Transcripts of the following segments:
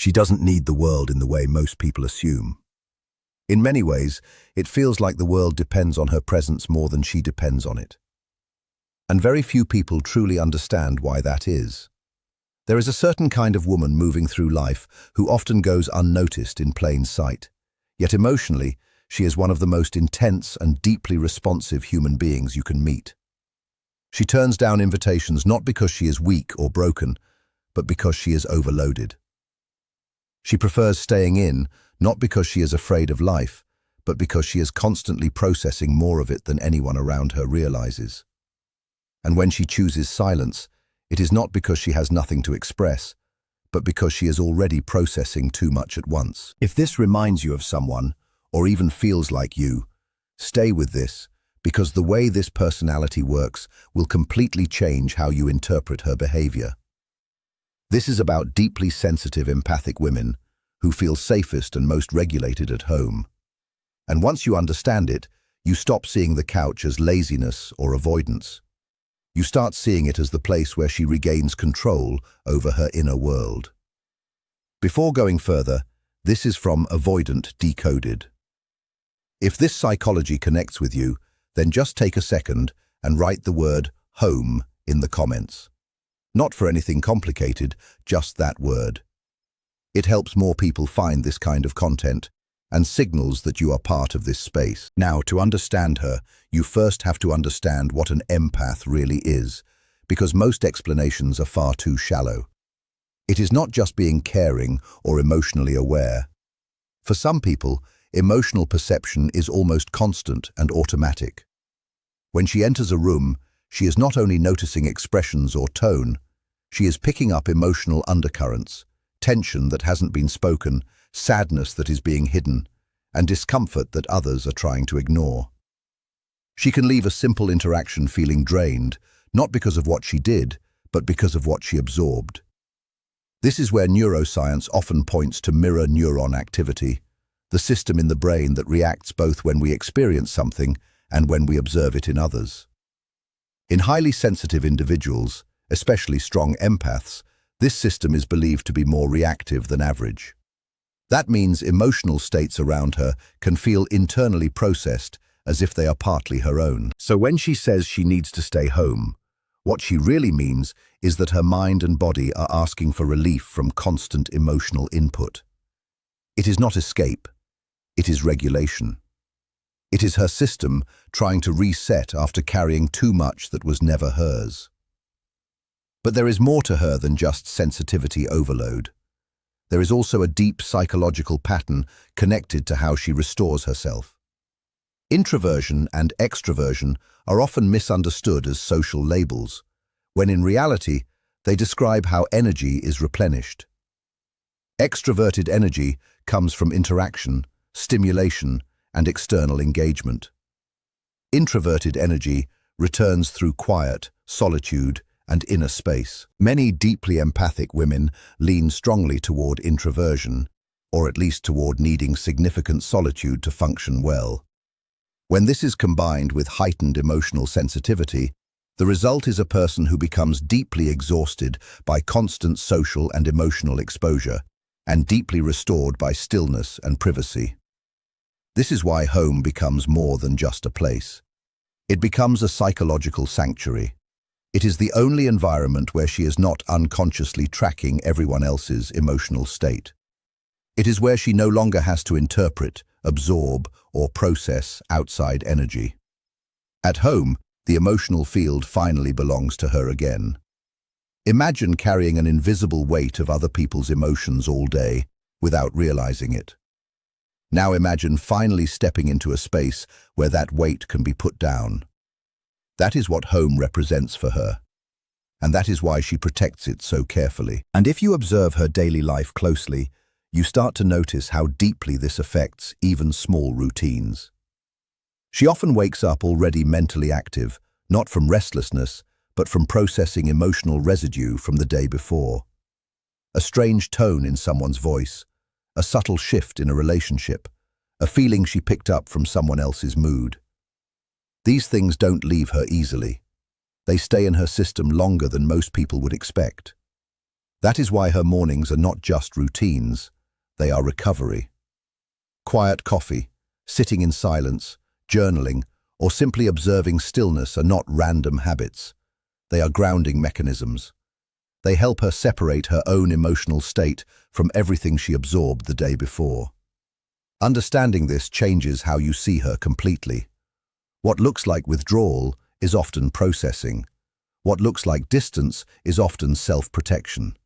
She doesn't need the world in the way most people assume. In many ways, it feels like the world depends on her presence more than she depends on it. And very few people truly understand why that is. There is a certain kind of woman moving through life who often goes unnoticed in plain sight. Yet emotionally, she is one of the most intense and deeply responsive human beings you can meet. She turns down invitations not because she is weak or broken, but because she is overloaded. She prefers staying in, not because she is afraid of life, but because she is constantly processing more of it than anyone around her realizes. And when she chooses silence, it is not because she has nothing to express, but because she is already processing too much at once. If this reminds you of someone, or even feels like you, stay with this, because the way this personality works will completely change how you interpret her behavior. This is about deeply sensitive empathic women who feel safest and most regulated at home. And once you understand it, you stop seeing the couch as laziness or avoidance. You start seeing it as the place where she regains control over her inner world. Before going further, this is from Avoidant Decoded. If this psychology connects with you, then just take a second and write the word home in the comments. Not for anything complicated, just that word. It helps more people find this kind of content and signals that you are part of this space. Now, to understand her, you first have to understand what an empath really is, because most explanations are far too shallow. It is not just being caring or emotionally aware. For some people, emotional perception is almost constant and automatic. When she enters a room, she is not only noticing expressions or tone, she is picking up emotional undercurrents, tension that hasn't been spoken, sadness that is being hidden, and discomfort that others are trying to ignore. She can leave a simple interaction feeling drained, not because of what she did, but because of what she absorbed. This is where neuroscience often points to mirror neuron activity, the system in the brain that reacts both when we experience something and when we observe it in others. In highly sensitive individuals, especially strong empaths, this system is believed to be more reactive than average. That means emotional states around her can feel internally processed as if they are partly her own. So when she says she needs to stay home, what she really means is that her mind and body are asking for relief from constant emotional input. It is not escape, it is regulation. It is her system trying to reset after carrying too much that was never hers. But there is more to her than just sensitivity overload. There is also a deep psychological pattern connected to how she restores herself. Introversion and extroversion are often misunderstood as social labels, when in reality, they describe how energy is replenished. Extroverted energy comes from interaction, stimulation, and external engagement. Introverted energy returns through quiet, solitude, and inner space. Many deeply empathic women lean strongly toward introversion, or at least toward needing significant solitude to function well. When this is combined with heightened emotional sensitivity, the result is a person who becomes deeply exhausted by constant social and emotional exposure, and deeply restored by stillness and privacy. This is why home becomes more than just a place. It becomes a psychological sanctuary. It is the only environment where she is not unconsciously tracking everyone else's emotional state. It is where she no longer has to interpret, absorb, or process outside energy. At home, the emotional field finally belongs to her again. Imagine carrying an invisible weight of other people's emotions all day without realizing it. Now imagine finally stepping into a space where that weight can be put down. That is what home represents for her, and that is why she protects it so carefully. And if you observe her daily life closely, you start to notice how deeply this affects even small routines. She often wakes up already mentally active, not from restlessness, but from processing emotional residue from the day before. A strange tone in someone's voice, a subtle shift in a relationship, a feeling she picked up from someone else's mood. These things don't leave her easily. They stay in her system longer than most people would expect. That is why her mornings are not just routines, they are recovery. Quiet coffee, sitting in silence, journaling, or simply observing stillness are not random habits. They are grounding mechanisms. They help her separate her own emotional state from everything she absorbed the day before. Understanding this changes how you see her completely. What looks like withdrawal is often processing. What looks like distance is often self-protection.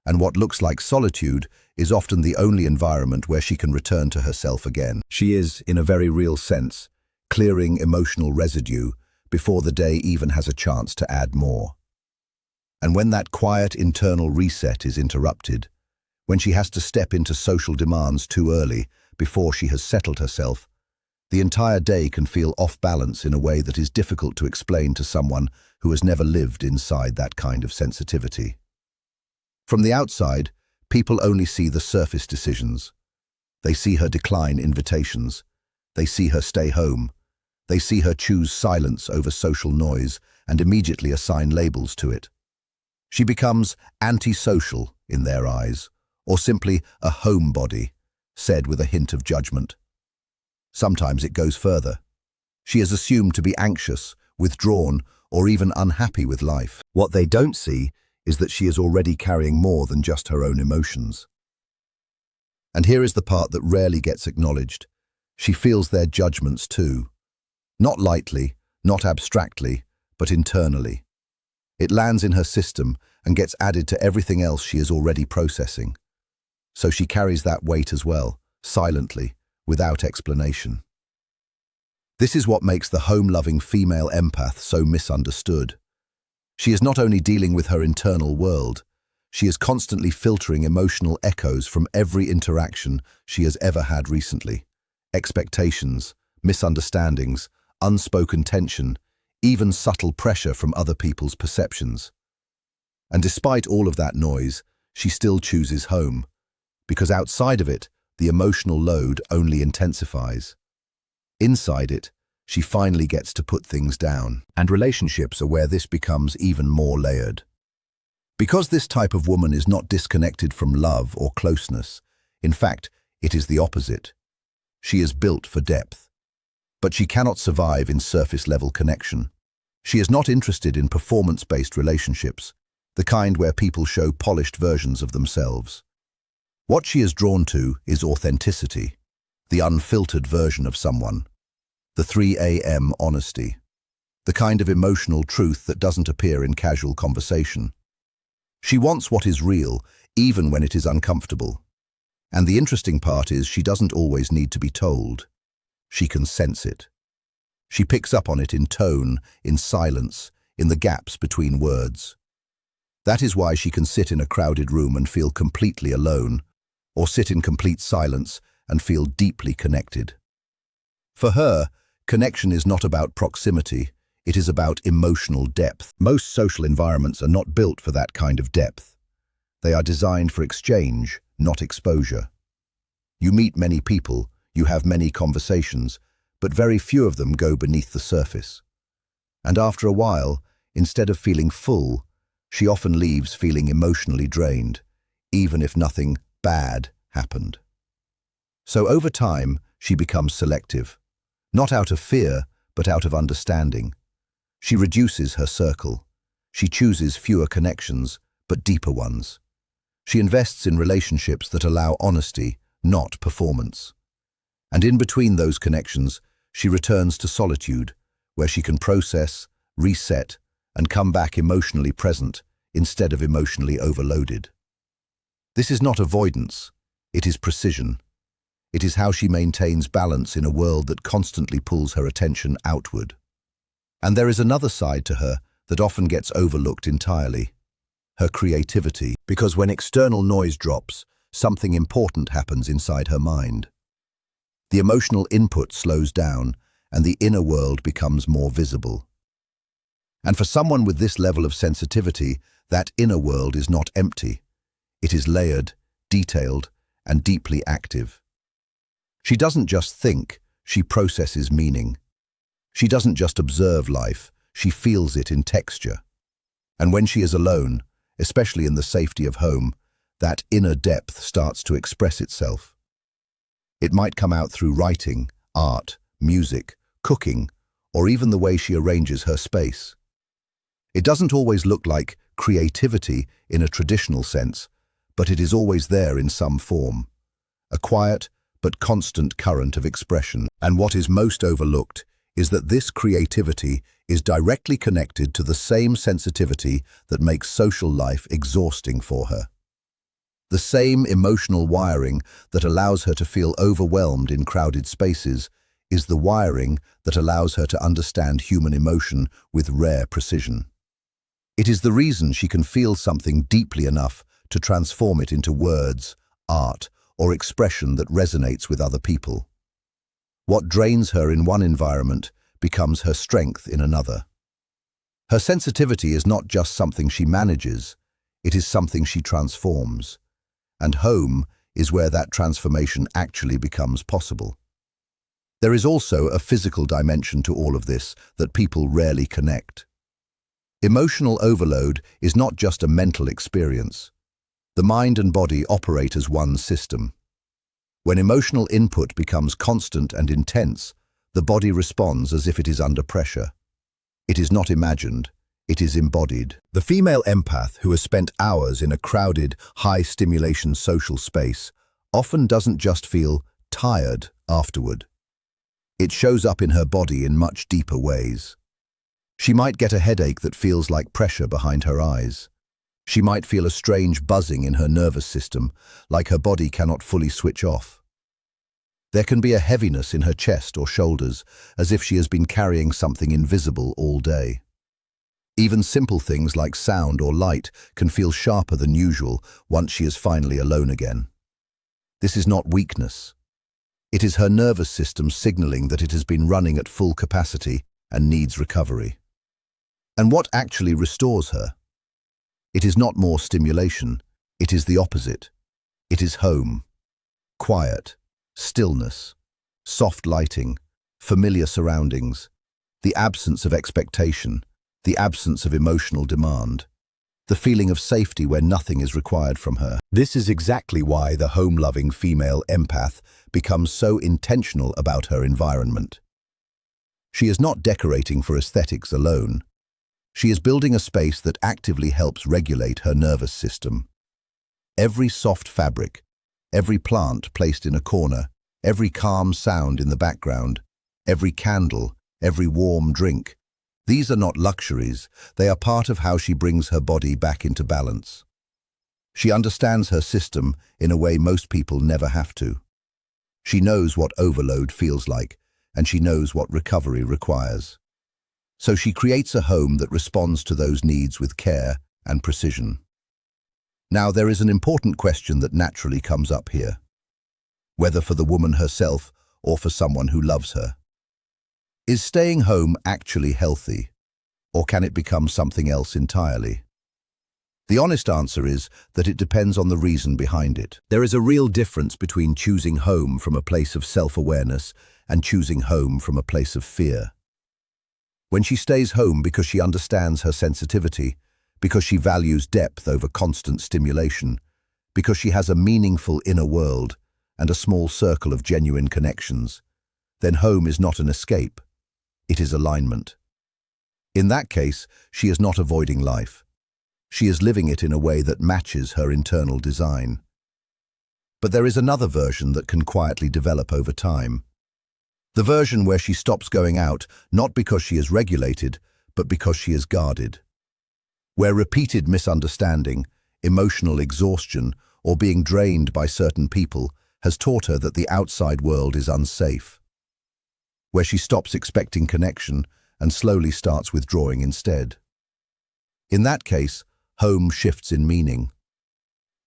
And what looks like solitude is often the only environment where she can return to herself again. She is, in a very real sense, clearing emotional residue before the day even has a chance to add more. And when that quiet internal reset is interrupted, when she has to step into social demands too early before she has settled herself, the entire day can feel off balance in a way that is difficult to explain to someone who has never lived inside that kind of sensitivity. From the outside, people only see the surface decisions. They see her decline invitations. They see her stay home. They see her choose silence over social noise and immediately assign labels to it. She becomes antisocial in their eyes, or simply a homebody, said with a hint of judgment. Sometimes it goes further. She is assumed to be anxious, withdrawn, or even unhappy with life. What they don't see is that she is already carrying more than just her own emotions. And here is the part that rarely gets acknowledged. She feels their judgments too. Not lightly, not abstractly, but internally. It lands in her system and gets added to everything else she is already processing. So she carries that weight as well, silently, without explanation. This is what makes the home-loving female empath so misunderstood. She is not only dealing with her internal world, she is constantly filtering emotional echoes from every interaction she has ever had recently. Expectations, misunderstandings, unspoken tension, even subtle pressure from other people's perceptions. And despite all of that noise, she still chooses home, because outside of it, the emotional load only intensifies. Inside it, she finally gets to put things down. And relationships are where this becomes even more layered. Because this type of woman is not disconnected from love or closeness, in fact, it is the opposite. She is built for depth. But she cannot survive in surface-level connection. She is not interested in performance-based relationships, the kind where people show polished versions of themselves. What she is drawn to is authenticity, the unfiltered version of someone. The 3 a.m. honesty, the kind of emotional truth that doesn't appear in casual conversation. She wants what is real, even when it is uncomfortable. And the interesting part is she doesn't always need to be told. She can sense it. She picks up on it in tone, in silence, in the gaps between words. That is why she can sit in a crowded room and feel completely alone, or sit in complete silence and feel deeply connected. For her, connection is not about proximity, it is about emotional depth. Most social environments are not built for that kind of depth. They are designed for exchange, not exposure. You meet many people, you have many conversations, but very few of them go beneath the surface. And after a while, instead of feeling full, she often leaves feeling emotionally drained, even if nothing bad happened. So over time, she becomes selective. Not out of fear, but out of understanding. She reduces her circle. She chooses fewer connections, but deeper ones. She invests in relationships that allow honesty, not performance. And in between those connections, she returns to solitude, where she can process, reset, and come back emotionally present instead of emotionally overloaded. This is not avoidance, it is precision. It is how she maintains balance in a world that constantly pulls her attention outward. And there is another side to her that often gets overlooked entirely. Her creativity. Because when external noise drops, something important happens inside her mind. The emotional input slows down, and the inner world becomes more visible. And for someone with this level of sensitivity, that inner world is not empty. It is layered, detailed, and deeply active. She doesn't just think, she processes meaning. She doesn't just observe life, she feels it in texture. And when she is alone, especially in the safety of home, that inner depth starts to express itself. It might come out through writing, art, music, cooking, or even the way she arranges her space. It doesn't always look like creativity in a traditional sense, but it is always there in some form. A quiet but constant current of expression. And what is most overlooked is that this creativity is directly connected to the same sensitivity that makes social life exhausting for her. The same emotional wiring that allows her to feel overwhelmed in crowded spaces is the wiring that allows her to understand human emotion with rare precision. It is the reason she can feel something deeply enough to transform it into words, art, or expression that resonates with other people. What drains her in one environment becomes her strength in another. Her sensitivity is not just something she manages, it is something she transforms. And home is where that transformation actually becomes possible. There is also a physical dimension to all of this that people rarely connect. Emotional overload is not just a mental experience. The mind and body operate as one system. When emotional input becomes constant and intense, the body responds as if it is under pressure. It is not imagined, it is embodied. The female empath who has spent hours in a crowded, high-stimulation social space often doesn't just feel tired afterward. It shows up in her body in much deeper ways. She might get a headache that feels like pressure behind her eyes. She might feel a strange buzzing in her nervous system, like her body cannot fully switch off. There can be a heaviness in her chest or shoulders, as if she has been carrying something invisible all day. Even simple things like sound or light can feel sharper than usual once she is finally alone again. This is not weakness. It is her nervous system signaling that it has been running at full capacity and needs recovery. And what actually restores her? It is not more stimulation, it is the opposite. It is home. Quiet, stillness, soft lighting, familiar surroundings, the absence of expectation, the absence of emotional demand, the feeling of safety where nothing is required from her. This is exactly why the home-loving female empath becomes so intentional about her environment. She is not decorating for aesthetics alone. She is building a space that actively helps regulate her nervous system. Every soft fabric, every plant placed in a corner, every calm sound in the background, every candle, every warm drink, these are not luxuries, they are part of how she brings her body back into balance. She understands her system in a way most people never have to. She knows what overload feels like, and she knows what recovery requires. So she creates a home that responds to those needs with care and precision. Now, there is an important question that naturally comes up here, whether for the woman herself or for someone who loves her. Is staying home actually healthy, or can it become something else entirely? The honest answer is that it depends on the reason behind it. There is a real difference between choosing home from a place of self-awareness and choosing home from a place of fear. When she stays home because she understands her sensitivity, because she values depth over constant stimulation, because she has a meaningful inner world and a small circle of genuine connections, then home is not an escape, it is alignment. In that case, she is not avoiding life. She is living it in a way that matches her internal design. But there is another version that can quietly develop over time. The version where she stops going out, not because she is regulated, but because she is guarded. Where repeated misunderstanding, emotional exhaustion, or being drained by certain people has taught her that the outside world is unsafe. Where she stops expecting connection and slowly starts withdrawing instead. In that case, home shifts in meaning.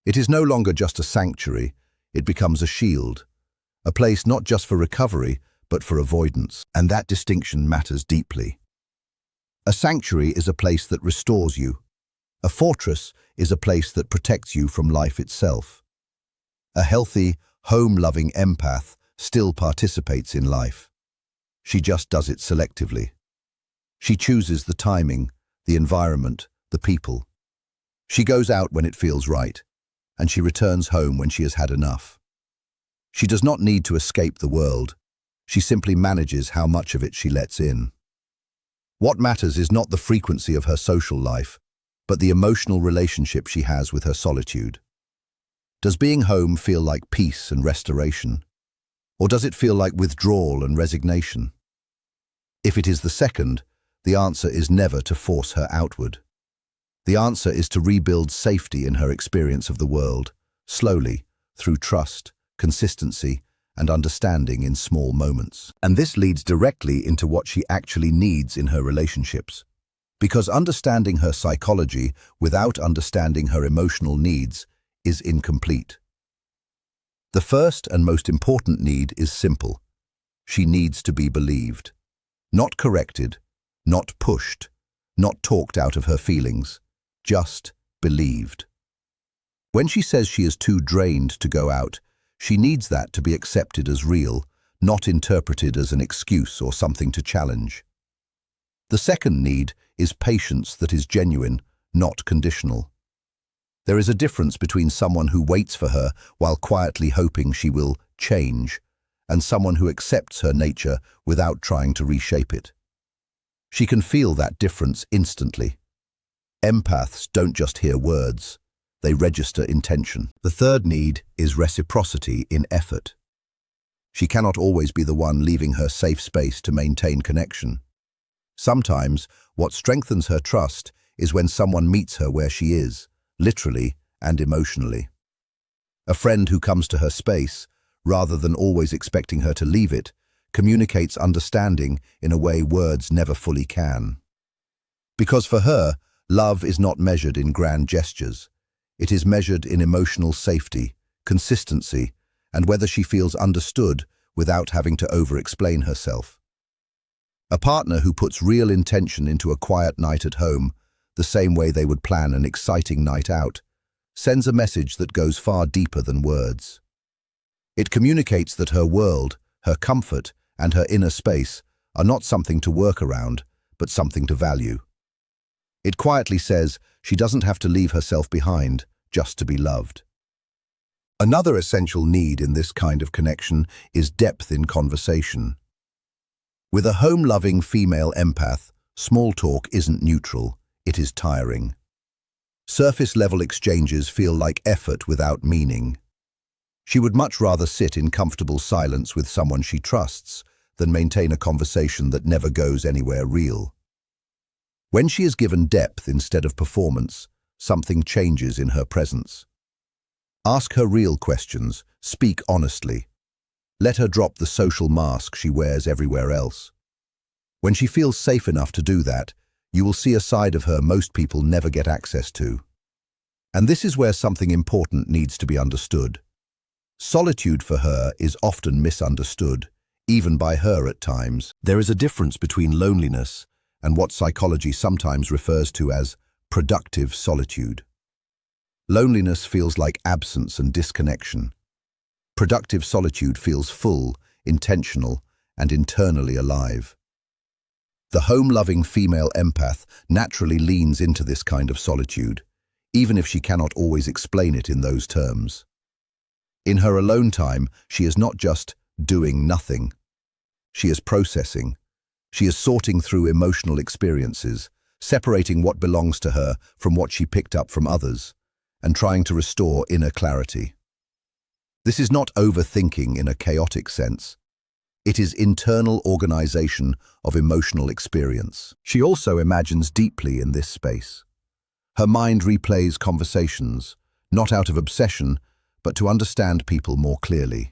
It is no longer just a sanctuary, it becomes a shield, a place not just for recovery, but for avoidance, and that distinction matters deeply. A sanctuary is a place that restores you. A fortress is a place that protects you from life itself. A healthy, home-loving empath still participates in life. She just does it selectively. She chooses the timing, the environment, the people. She goes out when it feels right, and she returns home when she has had enough. She does not need to escape the world. She simply manages how much of it she lets in. What matters is not the frequency of her social life, but the emotional relationship she has with her solitude. Does being home feel like peace and restoration? Or does it feel like withdrawal and resignation? If it is the second, the answer is never to force her outward. The answer is to rebuild safety in her experience of the world, slowly, through trust, consistency, and understanding in small moments. And this leads directly into what she actually needs in her relationships. Because understanding her psychology without understanding her emotional needs is incomplete. The first and most important need is simple. She needs to be believed. Not corrected, not pushed, not talked out of her feelings, just believed. When she says she is too drained to go out, she needs that to be accepted as real, not interpreted as an excuse or something to challenge. The second need is patience that is genuine, not conditional. There is a difference between someone who waits for her while quietly hoping she will change, and someone who accepts her nature without trying to reshape it. She can feel that difference instantly. Empaths don't just hear words, they register intention. The third need is reciprocity in effort. She cannot always be the one leaving her safe space to maintain connection. Sometimes, what strengthens her trust is when someone meets her where she is, literally and emotionally. A friend who comes to her space, rather than always expecting her to leave it, communicates understanding in a way words never fully can. Because for her, love is not measured in grand gestures. It is measured in emotional safety, consistency, and whether she feels understood without having to over-explain herself. A partner who puts real intention into a quiet night at home, the same way they would plan an exciting night out, sends a message that goes far deeper than words. It communicates that her world, her comfort, and her inner space are not something to work around, but something to value. It quietly says she doesn't have to leave herself behind just to be loved. Another essential need in this kind of connection is depth in conversation. With a home-loving female empath, small talk isn't neutral, it is tiring. Surface-level exchanges feel like effort without meaning. She would much rather sit in comfortable silence with someone she trusts than maintain a conversation that never goes anywhere real. When she is given depth instead of performance, something changes in her presence. Ask her real questions, speak honestly. Let her drop the social mask she wears everywhere else. When she feels safe enough to do that, you will see a side of her most people never get access to. And this is where something important needs to be understood. Solitude for her is often misunderstood, even by her at times. There is a difference between loneliness and what psychology sometimes refers to as productive solitude. Loneliness feels like absence and disconnection. Productive solitude feels full, intentional, and internally alive. The home-loving female empath naturally leans into this kind of solitude, even if she cannot always explain it in those terms. In her alone time, she is not just doing nothing. She is processing. She is sorting through emotional experiences, separating what belongs to her from what she picked up from others, and trying to restore inner clarity. This is not overthinking in a chaotic sense. It is internal organization of emotional experience. She also imagines deeply in this space. Her mind replays conversations, not out of obsession, but to understand people more clearly.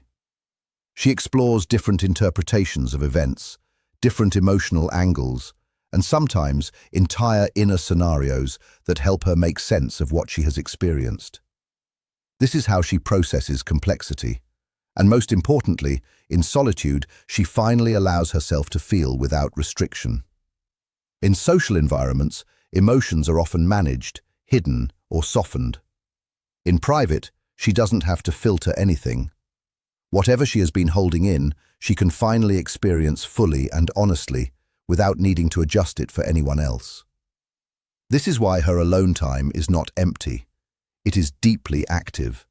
She explores different interpretations of events, different emotional angles, and sometimes entire inner scenarios that help her make sense of what she has experienced. This is how she processes complexity. And most importantly, in solitude, she finally allows herself to feel without restriction. In social environments, emotions are often managed, hidden, or softened. In private, she doesn't have to filter anything. Whatever she has been holding in, she can finally experience fully and honestly, without needing to adjust it for anyone else. This is why her alone time is not empty. It is deeply active.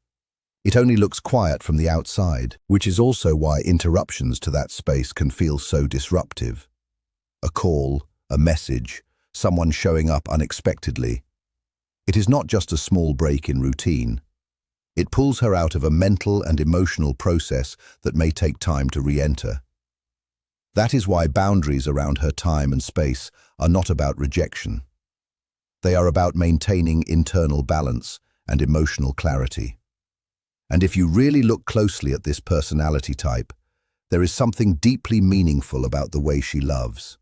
It only looks quiet from the outside, which is also why interruptions to that space can feel so disruptive. A call, a message, someone showing up unexpectedly. It is not just a small break in routine. It pulls her out of a mental and emotional process that may take time to re-enter. That is why boundaries around her time and space are not about rejection. They are about maintaining internal balance and emotional clarity. And if you really look closely at this personality type, there is something deeply meaningful about the way she loves.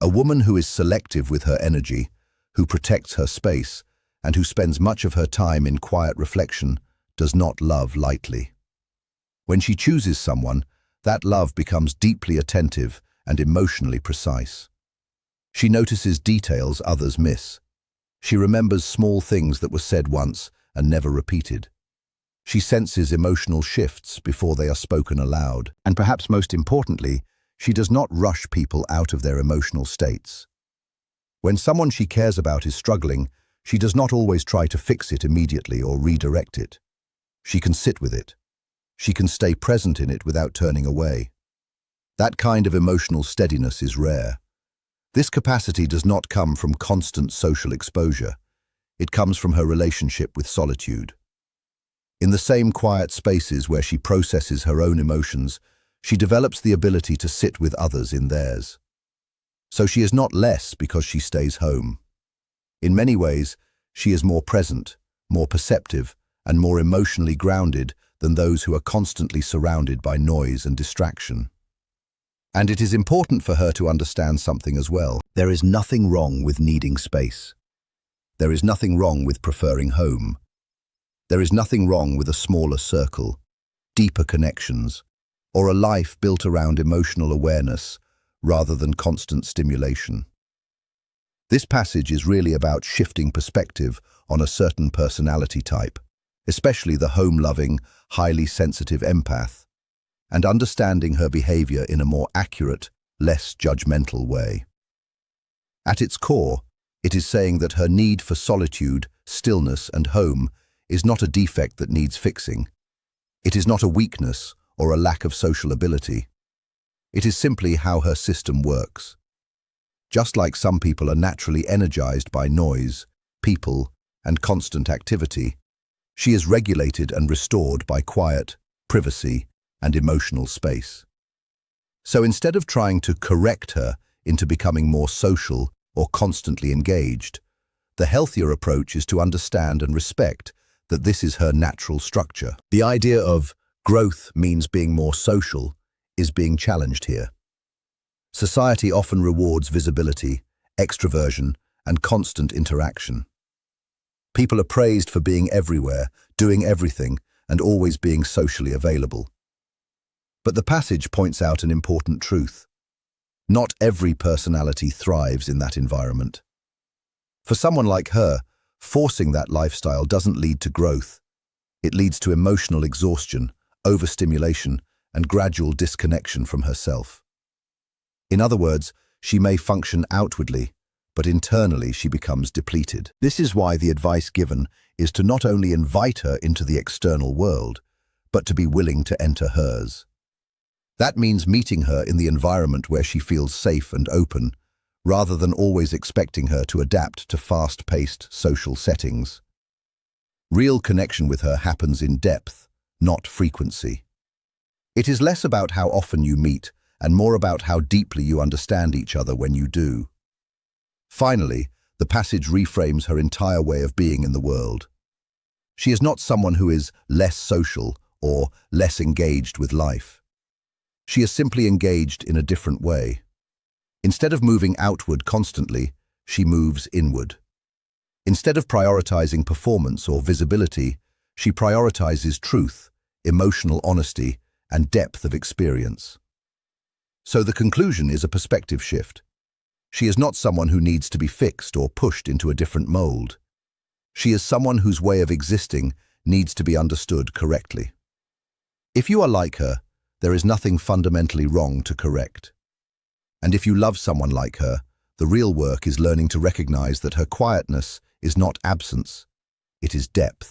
A woman who is selective with her energy, who protects her space, and who spends much of her time in quiet reflection, does not love lightly. When she chooses someone, that love becomes deeply attentive and emotionally precise. She notices details others miss. She remembers small things that were said once and never repeated. She senses emotional shifts before they are spoken aloud. And perhaps most importantly, she does not rush people out of their emotional states. When someone she cares about is struggling, she does not always try to fix it immediately or redirect it. She can sit with it. She can stay present in it without turning away. That kind of emotional steadiness is rare. This capacity does not come from constant social exposure. It comes from her relationship with solitude. In the same quiet spaces where she processes her own emotions, she develops the ability to sit with others in theirs. So she is not less because she stays home. In many ways, she is more present, more perceptive, and more emotionally grounded than those who are constantly surrounded by noise and distraction. And it is important for her to understand something as well. There is nothing wrong with needing space. There is nothing wrong with preferring home. There is nothing wrong with a smaller circle, deeper connections, or a life built around emotional awareness rather than constant stimulation. This passage is really about shifting perspective on a certain personality type, especially the home-loving, highly sensitive empath, and understanding her behavior in a more accurate, less judgmental way. At its core, it is saying that her need for solitude, stillness, and home is not a defect that needs fixing. It is not a weakness or a lack of social ability. It is simply how her system works. Just like some people are naturally energized by noise, people, and constant activity, she is regulated and restored by quiet, privacy, and emotional space. So instead of trying to correct her into becoming more social or constantly engaged, the healthier approach is to understand and respect that this is her natural structure. The idea of growth means being more social is being challenged here. Society often rewards visibility, extroversion, and constant interaction. People are praised for being everywhere, doing everything, and always being socially available. But the passage points out an important truth. Not every personality thrives in that environment. For someone like her, forcing that lifestyle doesn't lead to growth. It leads to emotional exhaustion, overstimulation, and gradual disconnection from herself. In other words, she may function outwardly, but internally she becomes depleted. This is why the advice given is to not only invite her into the external world, but to be willing to enter hers. That means meeting her in the environment where she feels safe and open, rather than always expecting her to adapt to fast-paced social settings. Real connection with her happens in depth, not frequency. It is less about how often you meet and more about how deeply you understand each other when you do. Finally, the passage reframes her entire way of being in the world. She is not someone who is less social or less engaged with life. She is simply engaged in a different way. Instead of moving outward constantly, she moves inward. Instead of prioritizing performance or visibility, she prioritizes truth, emotional honesty, and depth of experience. So the conclusion is a perspective shift. She is not someone who needs to be fixed or pushed into a different mold. She is someone whose way of existing needs to be understood correctly. If you are like her, there is nothing fundamentally wrong to correct. And if you love someone like her, The real work is learning to recognize that her quietness is not absence, it is depth.